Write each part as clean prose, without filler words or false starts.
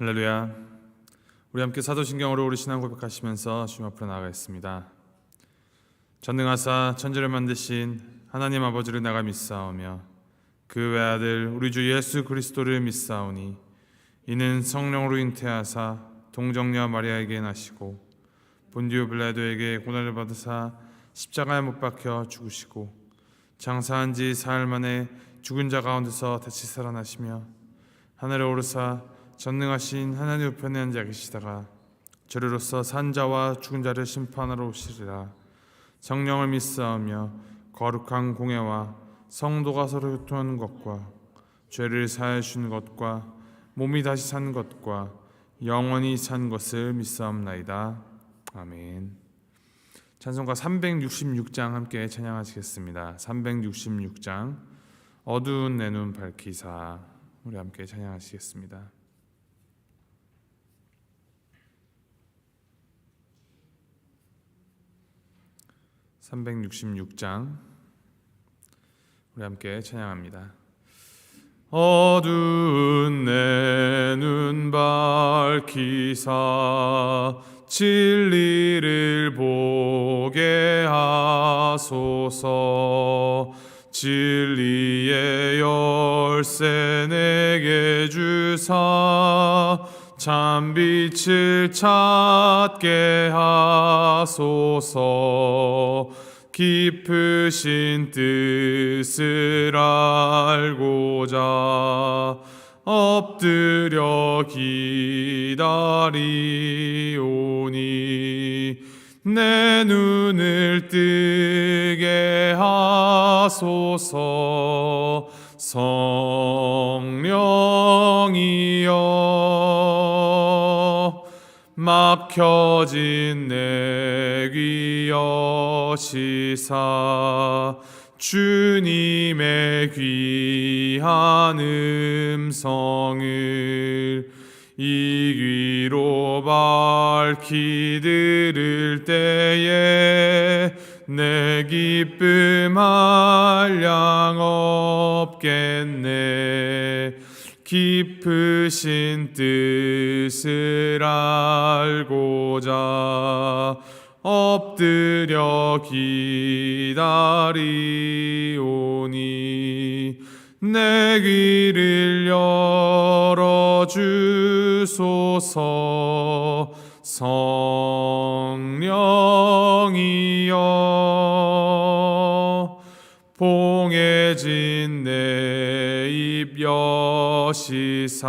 할렐루야. 우리 함께 사도신경으로 우리 신앙 고백하시면서 주님 앞으로 나아가겠습니다. 전능하사 천지를 만드신 하나님 아버지를 내가 믿사오며 그 외아들 우리 주 예수 그리스도를 믿사오니 이는 성령으로 잉태하사 동정녀 마리아에게 나시고 본디오 빌라도에게 고난을 받으사 십자가에 못 박혀 죽으시고 장사한 지 사흘 만에 죽은 자 가운데서 다시 살아나시며 하늘에 오르사 전능하신 하나님 우편에 앉아 계시다가 저리로서 산 자와 죽은 자를 심판하러 오시리라. 성령을 믿사오며 거룩한 공예와 성도가 서로 교통하는 것과 죄를 사하여 주는 것과 몸이 다시 산 것과 영원히 산 것을 믿사옵나이다. 아멘. 찬송가 366장 함께 찬양하시겠습니다. 366장 어두운 내 눈 밝히사. 우리 함께 찬양하시겠습니다. 366장 우리 함께 찬양합니다. 어두운 내 눈 밝히사 진리를 보게 하소서. 진리의 열쇠 내게 주사 참빛을 찾게 하소서. 깊으신 뜻을 알고자 엎드려 기다리오니 내 눈을 뜨게 하소서. 성령이여 막혀진 내 귀 여시사 주님의 귀한 음성을 이 귀로 밝히 들을 때에 내 기쁨 한량 없겠네. 깊으신 뜻을 알고자 엎드려 기다리오니 내 귀를 열어주소서. 성령이여 봉해진 내 입 여시사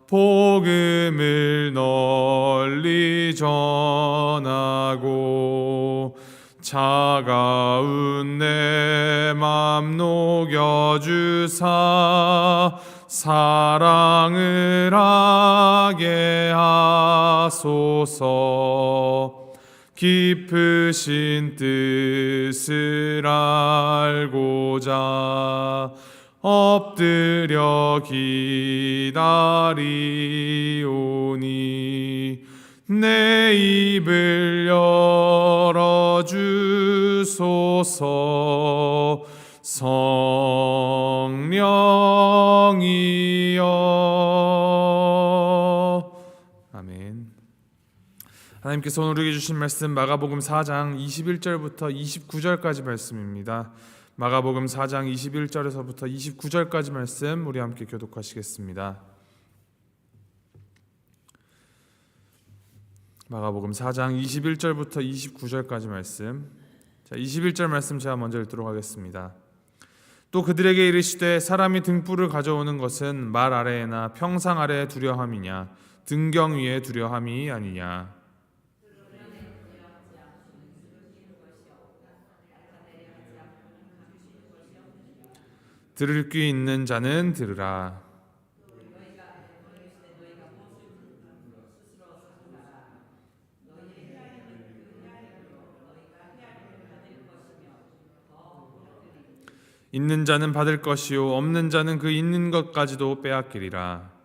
복음을 널리 전하고 차가운 내 맘 녹여주사 사랑을 하게 하소서. 깊으신 뜻을 알고자 엎드려 기다리오니 내 입을 열어주소서. 성령이여. 아멘. 하나님께서 오늘 우리에게 주신 말씀 마가복음 4장 21절부터 29절까지 말씀입니다. 마가복음 4장 21절에서부터 29절까지 말씀 우리 함께 교독하시겠습니다. 마가복음 4장 21절부터 29절까지 말씀. 21절 말씀 제가 먼저 읽도록 하겠습니다. 또 그들에게 이르시되 사람이 등불을 가져오는 것은 말 아래에나 평상 아래에 두려함이냐 등경 위에 두려함이 아니냐. 들을 귀 있는 자는 들으라. 있는 자는 받을 것이요 없는 자는 그 있는 것까지도 빼앗기리라.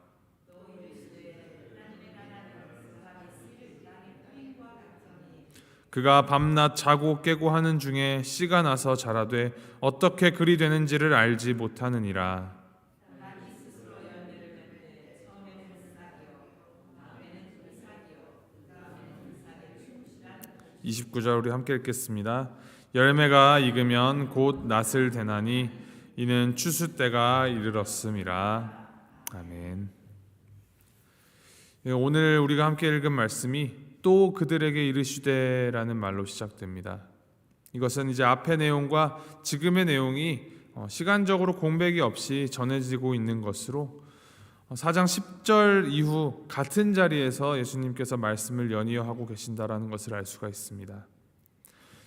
그가 밤낮 자고 깨고 하는 중에 씨가 나서 자라되 어떻게 그리 되는지를 알지 못하느니라. 29절 우리 함께 읽겠습니다. 열매가 익으면 곧 낫을 대나니 이는 추수 때가 이르렀음이라. 아멘. 오늘 우리가 함께 읽은 말씀이 또 그들에게 이르시되라는 말로 시작됩니다. 이것은 이제 앞의 내용과 지금의 내용이 시간적으로 공백이 없이 전해지고 있는 것으로 4장 10절 이후 같은 자리에서 예수님께서 말씀을 연이어 하고 계신다라는 것을 알 수가 있습니다.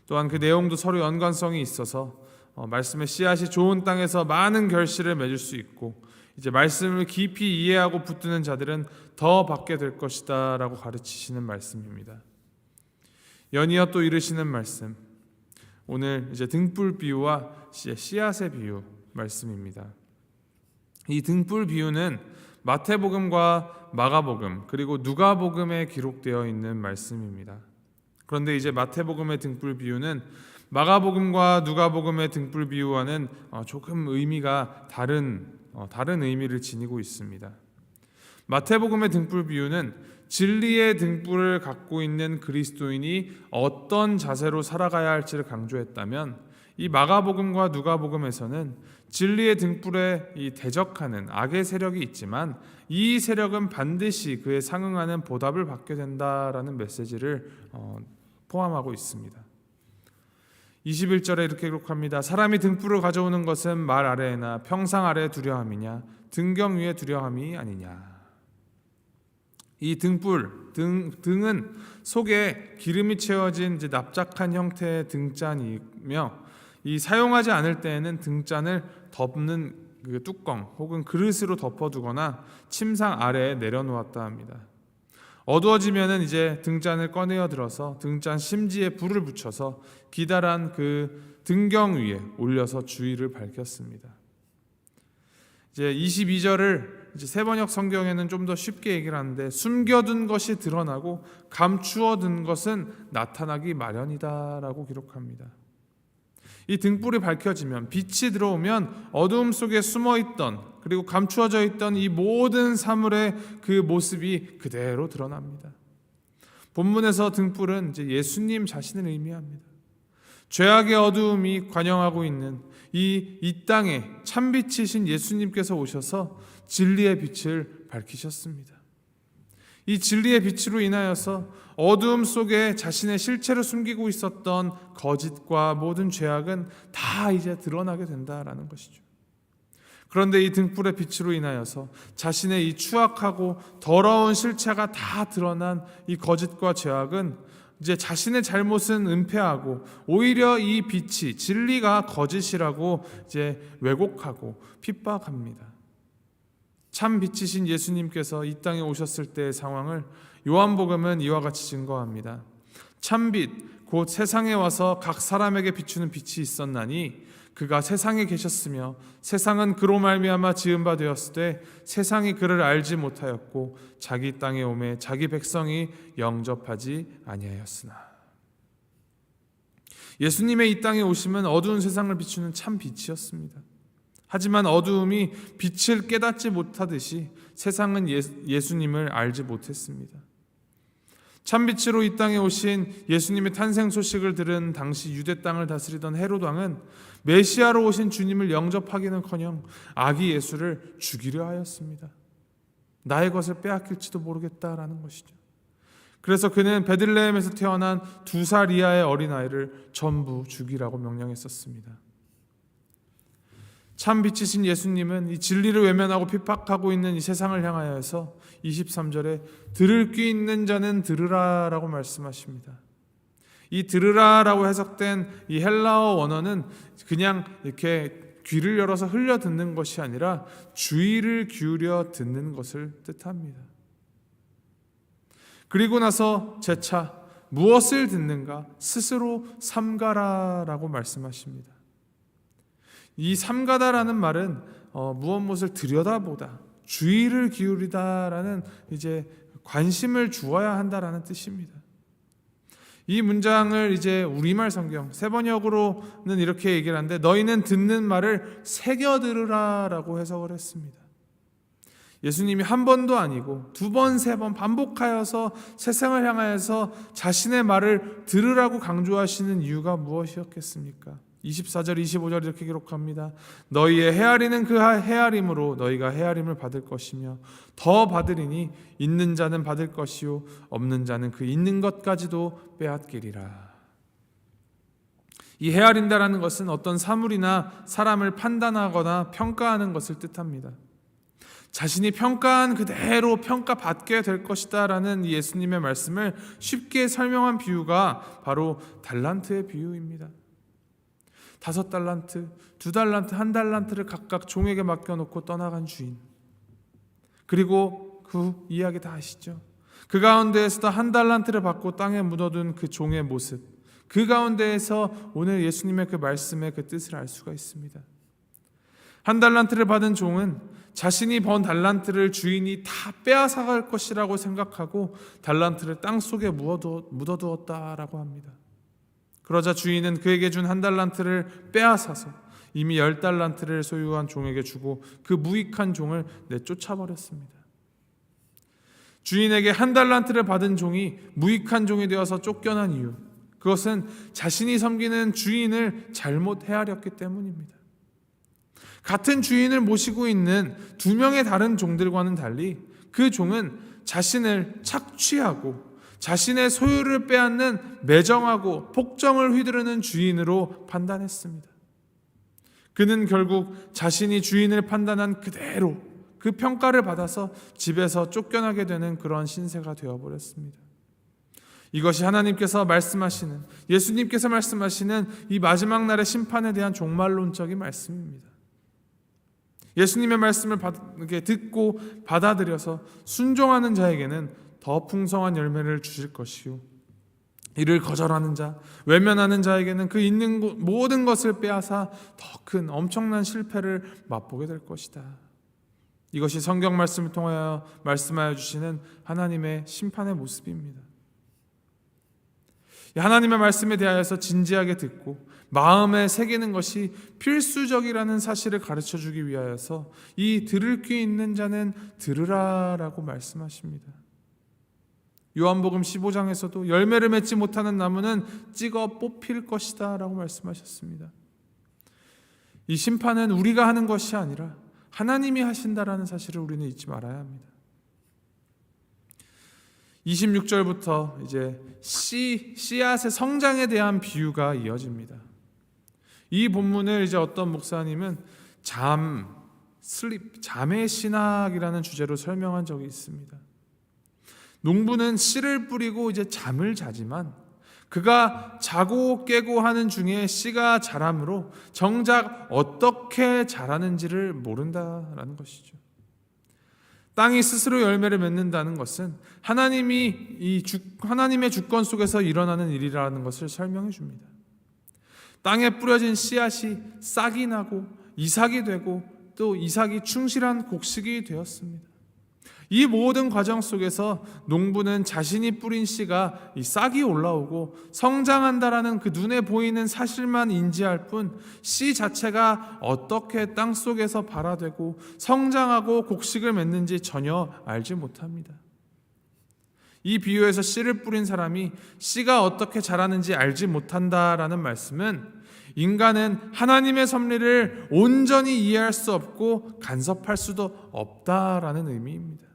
또한 그 내용도 서로 연관성이 있어서 말씀의 씨앗이 좋은 땅에서 많은 결실을 맺을 수 있고 이제 말씀을 깊이 이해하고 붙드는 자들은 더 받게 될 것이다 라고 가르치시는 말씀입니다. 연이어 또 이르시는 말씀, 오늘 이제 등불 비유와 씨앗의 비유 말씀입니다. 이 등불 비유는 마태복음과 마가복음 그리고 누가복음에 기록되어 있는 말씀입니다. 그런데 이제 마태복음의 등불 비유는 마가복음과 누가복음의 등불 비유와는 조금 의미가 다른 의미를 지니고 있습니다. 마태복음의 등불 비유는 진리의 등불을 갖고 있는 그리스도인이 어떤 자세로 살아가야 할지를 강조했다면, 이 마가복음과 누가복음에서는 진리의 등불에 이 대적하는 악의 세력이 있지만 이 세력은 반드시 그에 상응하는 보답을 받게 된다라는 메시지를 포함하고 있습니다. 21절에 이렇게 기록합니다. 사람이 등불을 가져오는 것은 말 아래에나 평상 아래에 두려함이냐 등경 위에 두려함이 아니냐. 이 등은 속에 기름이 채워진 이제 납작한 형태의 등잔이며, 이 사용하지 않을 때에는 등잔을 덮는 그 뚜껑 혹은 그릇으로 덮어두거나 침상 아래에 내려놓았다 합니다. 어두워지면은 이제 등잔을 꺼내어 들어서 등잔 심지에 불을 붙여서 기다란 그 등경 위에 올려서 주위를 밝혔습니다. 이제 22절을 이제 세번역 성경에는 좀 더 쉽게 얘기를 하는데, 숨겨둔 것이 드러나고 감추어둔 것은 나타나기 마련이다라고 기록합니다. 이 등불이 밝혀지면, 빛이 들어오면 어두움 속에 숨어있던 그리고 감추어져 있던 이 모든 사물의 그 모습이 그대로 드러납니다. 본문에서 등불은 이제 예수님 자신을 의미합니다. 죄악의 어두움이 관영하고 있는 이 땅에 참빛이신 예수님께서 오셔서 진리의 빛을 밝히셨습니다. 이 진리의 빛으로 인하여서 어두움 속에 자신의 실체를 숨기고 있었던 거짓과 모든 죄악은 다 이제 드러나게 된다라는 것이죠. 그런데 이 등불의 빛으로 인하여서 자신의 이 추악하고 더러운 실체가 다 드러난 이 거짓과 죄악은 이제 자신의 잘못은 은폐하고 오히려 이 빛이 진리가 거짓이라고 이제 왜곡하고 핍박합니다. 참 빛이신 예수님께서 이 땅에 오셨을 때의 상황을 요한복음은 이와 같이 증거합니다. 참빛 곧 세상에 와서 각 사람에게 비추는 빛이 있었나니 그가 세상에 계셨으며 세상은 그로 말미암아 지은 바 되었을 때 세상이 그를 알지 못하였고 자기 땅에 오매 자기 백성이 영접하지 아니하였으나. 예수님의 이 땅에 오심은 어두운 세상을 비추는 참 빛이었습니다. 하지만 어두움이 빛을 깨닫지 못하듯이 세상은 예수님을 알지 못했습니다. 참빛으로 이 땅에 오신 예수님의 탄생 소식을 들은 당시 유대 땅을 다스리던 헤롯 왕은 메시아로 오신 주님을 영접하기는커녕 아기 예수를 죽이려 하였습니다. 나의 것을 빼앗길지도 모르겠다라는 것이죠. 그래서 그는 베들레헴에서 태어난 2살 이하의 어린아이를 전부 죽이라고 명령했었습니다. 참 빛이신 예수님은 이 진리를 외면하고 핍박하고 있는 이 세상을 향하여서 23절에 들을 귀 있는 자는 들으라라고 말씀하십니다. 이 들으라라고 해석된 이 헬라어 원어는 그냥 이렇게 귀를 열어서 흘려 듣는 것이 아니라 주의를 기울여 듣는 것을 뜻합니다. 그리고 나서 재차 무엇을 듣는가 스스로 삼가라라고 말씀하십니다. 이 삼가다라는 말은 무엇을 들여다보다, 주의를 기울이다라는 이제 관심을 주어야 한다라는 뜻입니다. 이 문장을 이제 우리말 성경 세번역으로는 이렇게 얘기를 하는데, 너희는 듣는 말을 새겨 들으라라고 해석을 했습니다. 예수님이 한 번도 아니고 두 번, 세 번 반복하여서 세상을 향하여서 자신의 말을 들으라고 강조하시는 이유가 무엇이었겠습니까? 24절, 25절 이렇게 기록합니다. 너희의 헤아리는 그 헤아림으로 너희가 헤아림을 받을 것이며 더 받으리니 있는 자는 받을 것이요 없는 자는 그 있는 것까지도 빼앗기리라. 이 헤아린다라는 것은 어떤 사물이나 사람을 판단하거나 평가하는 것을 뜻합니다. 자신이 평가한 그대로 평가받게 될 것이다 라는 예수님의 말씀을 쉽게 설명한 비유가 바로 달란트의 비유입니다. 5달란트, 2달란트, 1달란트를 각각 종에게 맡겨놓고 떠나간 주인. 그리고 그 이야기 다 아시죠? 그 가운데에서도 1달란트를 받고 땅에 묻어둔 그 종의 모습, 그 가운데에서 오늘 예수님의 그 말씀의 그 뜻을 알 수가 있습니다. 1달란트를 받은 종은 자신이 번 달란트를 주인이 다 빼앗아갈 것이라고 생각하고 달란트를 땅속에 묻어두었다라고 합니다. 그러자 주인은 그에게 준 1달란트를 빼앗아서 이미 10달란트를 소유한 종에게 주고 그 무익한 종을 내쫓아버렸습니다. 주인에게 1달란트를 받은 종이 무익한 종이 되어서 쫓겨난 이유, 그것은 자신이 섬기는 주인을 잘못 헤아렸기 때문입니다. 같은 주인을 모시고 있는 2명의 다른 종들과는 달리 그 종은 자신을 착취하고 자신의 소유를 빼앗는 매정하고 폭정을 휘두르는 주인으로 판단했습니다. 그는 결국 자신이 주인을 판단한 그대로 그 평가를 받아서 집에서 쫓겨나게 되는 그런 신세가 되어버렸습니다. 이것이 하나님께서 말씀하시는, 예수님께서 말씀하시는 이 마지막 날의 심판에 대한 종말론적인 말씀입니다. 예수님의 말씀을 듣고 받아들여서 순종하는 자에게는 더 풍성한 열매를 주실 것이요, 이를 거절하는 자, 외면하는 자에게는 그 있는 모든 것을 빼앗아 더 큰 엄청난 실패를 맛보게 될 것이다. 이것이 성경 말씀을 통하여 말씀하여 주시는 하나님의 심판의 모습입니다. 하나님의 말씀에 대하여서 진지하게 듣고 마음에 새기는 것이 필수적이라는 사실을 가르쳐주기 위하여서 이 들을 귀 있는 자는 들으라라고 말씀하십니다. 요한복음 15장에서도 열매를 맺지 못하는 나무는 찍어 뽑힐 것이다 라고 말씀하셨습니다. 이 심판은 우리가 하는 것이 아니라 하나님이 하신다라는 사실을 우리는 잊지 말아야 합니다. 26절부터 이제 씨앗의 성장에 대한 비유가 이어집니다. 이 본문을 이제 어떤 목사님은 잠의 신학이라는 주제로 설명한 적이 있습니다. 농부는 씨를 뿌리고 이제 잠을 자지만 그가 자고 깨고 하는 중에 씨가 자라므로 정작 어떻게 자라는지를 모른다라는 것이죠. 땅이 스스로 열매를 맺는다는 것은 하나님의 주권 속에서 일어나는 일이라는 것을 설명해 줍니다. 땅에 뿌려진 씨앗이 싹이 나고 이삭이 되고 또 이삭이 충실한 곡식이 되었습니다. 이 모든 과정 속에서 농부는 자신이 뿌린 씨가 이 싹이 올라오고 성장한다라는 그 눈에 보이는 사실만 인지할 뿐 씨 자체가 어떻게 땅 속에서 발화되고 성장하고 곡식을 맺는지 전혀 알지 못합니다. 이 비유에서 씨를 뿌린 사람이 씨가 어떻게 자라는지 알지 못한다라는 말씀은 인간은 하나님의 섭리를 온전히 이해할 수 없고 간섭할 수도 없다라는 의미입니다.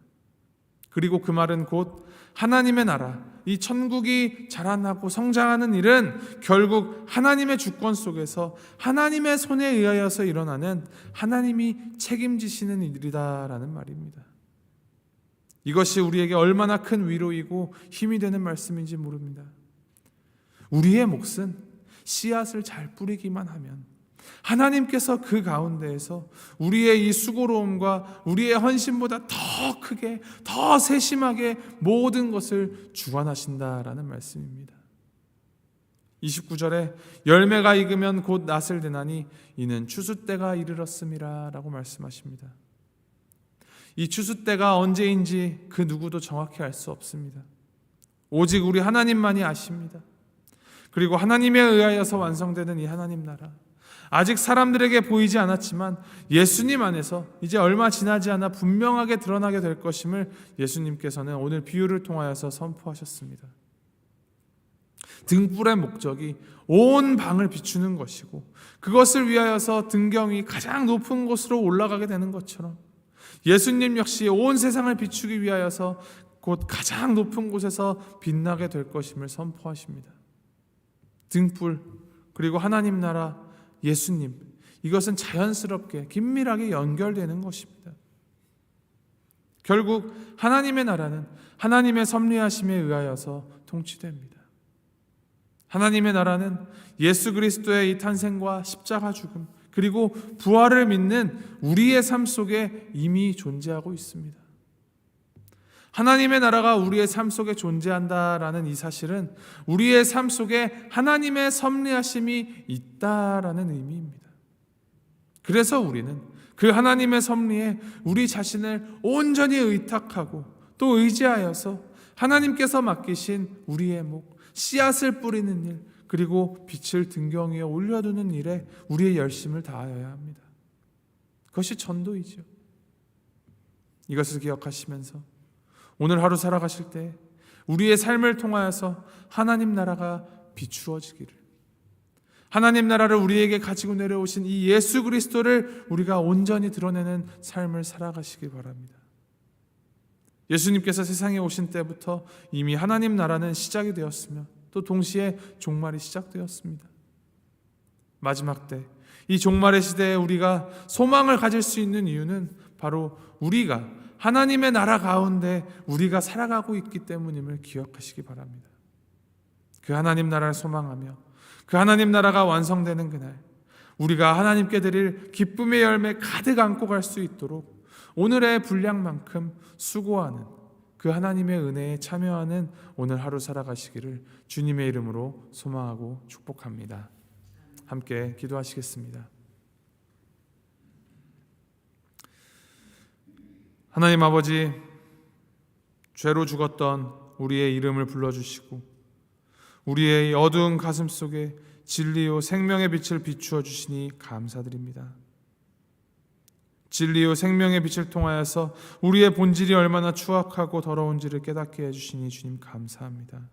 그리고 그 말은 곧 하나님의 나라, 이 천국이 자라나고 성장하는 일은 결국 하나님의 주권 속에서 하나님의 손에 의하여서 일어나는 하나님이 책임지시는 일이다라는 말입니다. 이것이 우리에게 얼마나 큰 위로이고 힘이 되는 말씀인지 모릅니다. 우리의 몫은 씨앗을 잘 뿌리기만 하면 하나님께서 그 가운데에서 우리의 이 수고로움과 우리의 헌신보다 더 크게, 더 세심하게 모든 것을 주관하신다라는 말씀입니다. 29절에 열매가 익으면 곧 낫을 드나니 이는 추수 때가 이르렀음이라 라고 말씀하십니다. 이 추수 때가 언제인지 그 누구도 정확히 알 수 없습니다. 오직 우리 하나님만이 아십니다. 그리고 하나님에 의하여서 완성되는 이 하나님 나라, 아직 사람들에게 보이지 않았지만 예수님 안에서 이제 얼마 지나지 않아 분명하게 드러나게 될 것임을 예수님께서는 오늘 비유를 통하여서 선포하셨습니다. 등불의 목적이 온 방을 비추는 것이고 그것을 위하여서 등경이 가장 높은 곳으로 올라가게 되는 것처럼 예수님 역시 온 세상을 비추기 위하여서 곧 가장 높은 곳에서 빛나게 될 것임을 선포하십니다. 등불, 그리고 하나님 나라, 예수님, 이것은 자연스럽게 긴밀하게 연결되는 것입니다. 결국 하나님의 나라는 하나님의 섭리하심에 의하여서 통치됩니다. 하나님의 나라는 예수 그리스도의 이 탄생과 십자가 죽음 그리고 부활을 믿는 우리의 삶 속에 이미 존재하고 있습니다. 하나님의 나라가 우리의 삶 속에 존재한다라는 이 사실은 우리의 삶 속에 하나님의 섭리하심이 있다라는 의미입니다. 그래서 우리는 그 하나님의 섭리에 우리 자신을 온전히 의탁하고 또 의지하여서 하나님께서 맡기신 우리의 목, 씨앗을 뿌리는 일, 그리고 빛을 등경 위에 올려두는 일에 우리의 열심을 다하여야 합니다. 그것이 전도이죠. 이것을 기억하시면서 오늘 하루 살아가실 때 우리의 삶을 통하여서 하나님 나라가 비추어지기를, 하나님 나라를 우리에게 가지고 내려오신 이 예수 그리스도를 우리가 온전히 드러내는 삶을 살아가시기 바랍니다. 예수님께서 세상에 오신 때부터 이미 하나님 나라는 시작이 되었으며 또 동시에 종말이 시작되었습니다. 마지막 때 이 종말의 시대에 우리가 소망을 가질 수 있는 이유는 바로 우리가 하나님의 나라 가운데 우리가 살아가고 있기 때문임을 기억하시기 바랍니다. 그 하나님 나라를 소망하며 그 하나님 나라가 완성되는 그날 우리가 하나님께 드릴 기쁨의 열매 가득 안고 갈 수 있도록 오늘의 분량만큼 수고하는 그 하나님의 은혜에 참여하는 오늘 하루 살아가시기를 주님의 이름으로 소망하고 축복합니다. 함께 기도하시겠습니다. 하나님 아버지, 죄로 죽었던 우리의 이름을 불러주시고 우리의 어두운 가슴 속에 진리요 생명의 빛을 비추어 주시니 감사드립니다. 진리요 생명의 빛을 통하여서 우리의 본질이 얼마나 추악하고 더러운지를 깨닫게 해주시니 주님 감사합니다.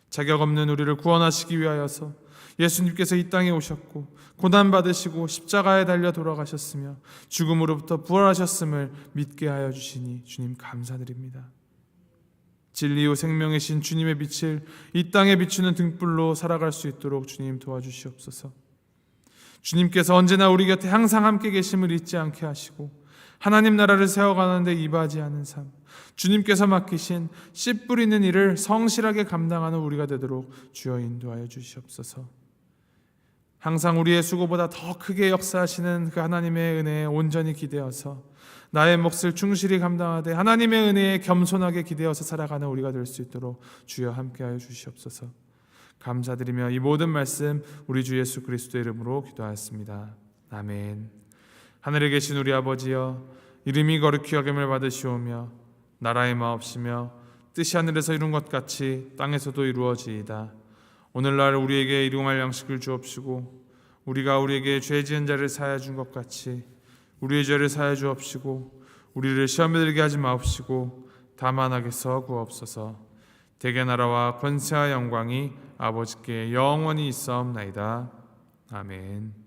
자격 없는 우리를 구원하시기 위하여서 예수님께서 이 땅에 오셨고 고난받으시고 십자가에 달려 돌아가셨으며 죽음으로부터 부활하셨음을 믿게 하여 주시니 주님 감사드립니다. 진리요 생명이신 주님의 빛을 이 땅에 비추는 등불로 살아갈 수 있도록 주님 도와주시옵소서. 주님께서 언제나 우리 곁에 항상 함께 계심을 잊지 않게 하시고 하나님 나라를 세워가는 데 이바지하는 삶, 주님께서 맡기신 씨 뿌리는 일을 성실하게 감당하는 우리가 되도록 주여 인도하여 주시옵소서. 항상 우리의 수고보다 더 크게 역사하시는 그 하나님의 은혜에 온전히 기대어서 나의 몫을 충실히 감당하되 하나님의 은혜에 겸손하게 기대어서 살아가는 우리가 될 수 있도록 주여 함께하여 주시옵소서. 감사드리며 이 모든 말씀 우리 주 예수 그리스도의 이름으로 기도하였습니다. 아멘. 하늘에 계신 우리 아버지여, 이름이 거룩히 여김을 받으시오며 나라의 마옵시며 뜻이 하늘에서 이룬 것 같이 땅에서도 이루어지이다. 오늘날 우리에게 일용할 양식을 주옵시고 우리가 우리에게 죄 지은 자를 사하여 준 것 같이 우리의 죄를 사하여 주옵시고 우리를 시험에 들게 하지 마옵시고 다만 악에서 구하옵소서. 대개 나라와 권세와 영광이 아버지께 영원히 있사옵나이다. 아멘.